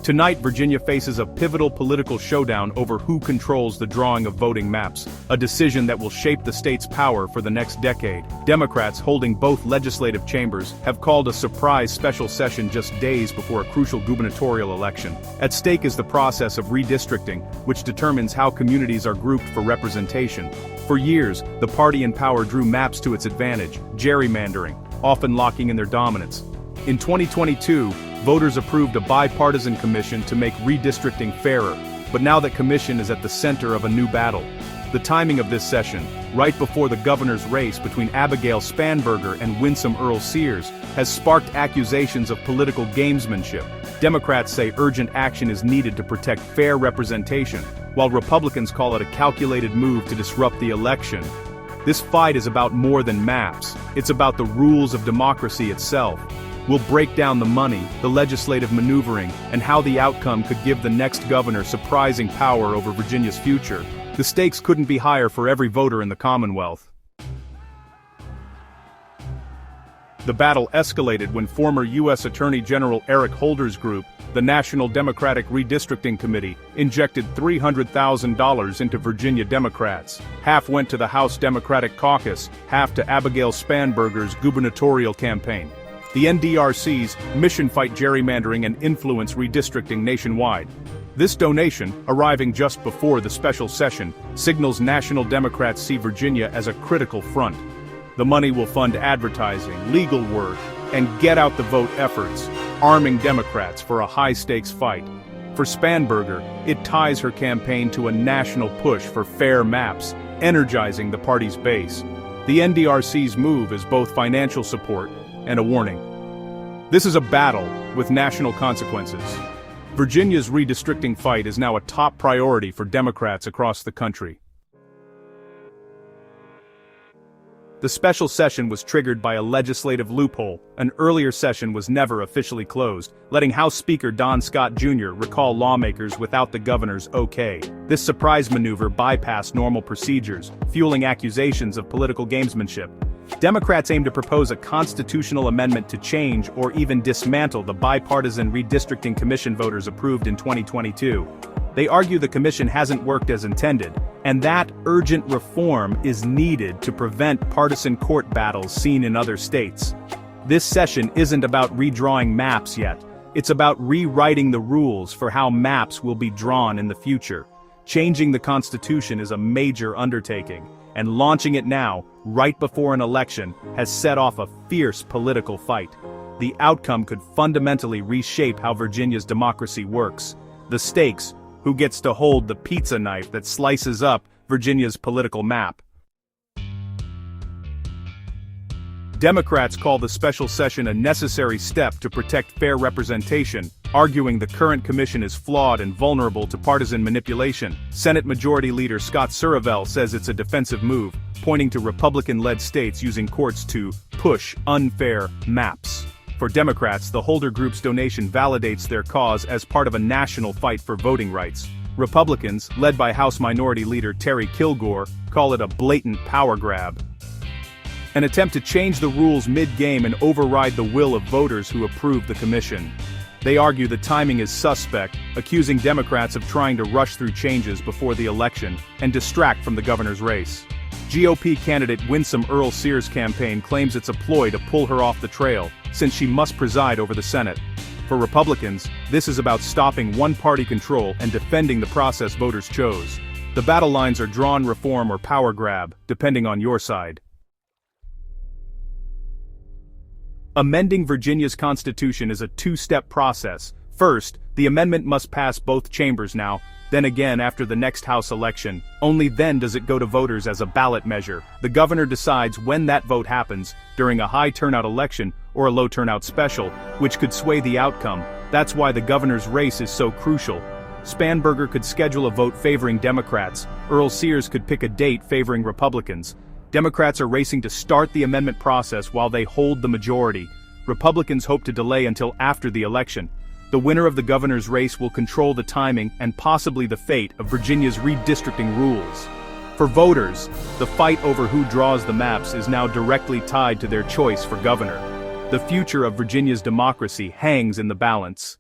Tonight, Virginia faces a pivotal political showdown over who controls the drawing of voting maps, a decision that will shape the state's power for the next decade. Democrats, holding both legislative chambers, have called a surprise special session just days before a crucial gubernatorial election. At stake is the process of redistricting, which determines how communities are grouped for representation. For years, the party in power drew maps to its advantage, gerrymandering, often locking in their dominance. In 2022, voters approved a bipartisan commission to make redistricting fairer, but now that commission is at the center of a new battle. The timing of this session, right before the governor's race between Abigail Spanberger and Winsome Earl Sears, has sparked accusations of political gamesmanship. Democrats say urgent action is needed to protect fair representation, while Republicans call it a calculated move to disrupt the election. This fight is about more than maps. It's about the rules of democracy itself. We'll break down the money, the legislative maneuvering, and how the outcome could give the next governor surprising power over Virginia's future. The stakes couldn't be higher for every voter in the Commonwealth. The battle escalated when former U.S. Attorney General Eric Holder's group, the National Democratic Redistricting Committee, injected $300,000 into Virginia Democrats. Half went to the House Democratic Caucus, half to Abigail Spanberger's gubernatorial campaign. The NDRC's mission fight gerrymandering and influence redistricting nationwide. This donation, arriving just before the special session, signals National Democrats see Virginia as a critical front. The money will fund advertising, legal work, and get-out-the-vote efforts, arming Democrats for a high-stakes fight. For Spanberger, it ties her campaign to a national push for fair maps, energizing the party's base. The NDRC's move is both financial support and a warning. This is a battle with national consequences. Virginia's redistricting fight is now a top priority for Democrats across the country. The special session was triggered by a legislative loophole. An earlier session was never officially closed, letting House Speaker Don Scott Jr. recall lawmakers without the governor's okay. This surprise maneuver bypassed normal procedures, fueling accusations of political gamesmanship. Democrats aim to propose a constitutional amendment to change or even dismantle the bipartisan redistricting commission voters approved in 2022. They argue the commission hasn't worked as intended, and that urgent reform is needed to prevent partisan court battles seen in other states. This session isn't about redrawing maps yet. It's about rewriting the rules for how maps will be drawn in the future. Changing the Constitution is a major undertaking, and launching it now, right before an election, has set off a fierce political fight. The outcome could fundamentally reshape how Virginia's democracy works. The stakes: who gets to hold the pizza knife that slices up Virginia's political map? Democrats call the special session a necessary step to protect fair representation, arguing the current commission is flawed and vulnerable to partisan manipulation. Senate Majority Leader Scott Surrevell says it's a defensive move, pointing to Republican-led states using courts to push unfair maps. For Democrats, the Holder Group's donation validates their cause as part of a national fight for voting rights. Republicans, led by House Minority Leader Terry Kilgore, call it a blatant power grab. An attempt to change the rules mid-game and override the will of voters who approved the commission. They argue the timing is suspect, accusing Democrats of trying to rush through changes before the election and distract from the governor's race. GOP candidate Winsome Earl Sears' campaign claims it's a ploy to pull her off the trail, since she must preside over the Senate. For Republicans, this is about stopping one-party control and defending the process voters chose. The battle lines are drawn reform or power grab, depending on your side. Amending Virginia's Constitution is a two-step process. First, the amendment must pass both chambers now, then again after the next House election. Only then does it go to voters as a ballot measure. The governor decides when that vote happens, during a high-turnout election or a low-turnout special, which could sway the outcome. That's why the governor's race is so crucial. Spanberger could schedule a vote favoring Democrats. Earl Sears could pick a date favoring Republicans. Democrats are racing to start the amendment process while they hold the majority. Republicans hope to delay until after the election. The winner of the governor's race will control the timing and possibly the fate of Virginia's redistricting rules. For voters, the fight over who draws the maps is now directly tied to their choice for governor. The future of Virginia's democracy hangs in the balance.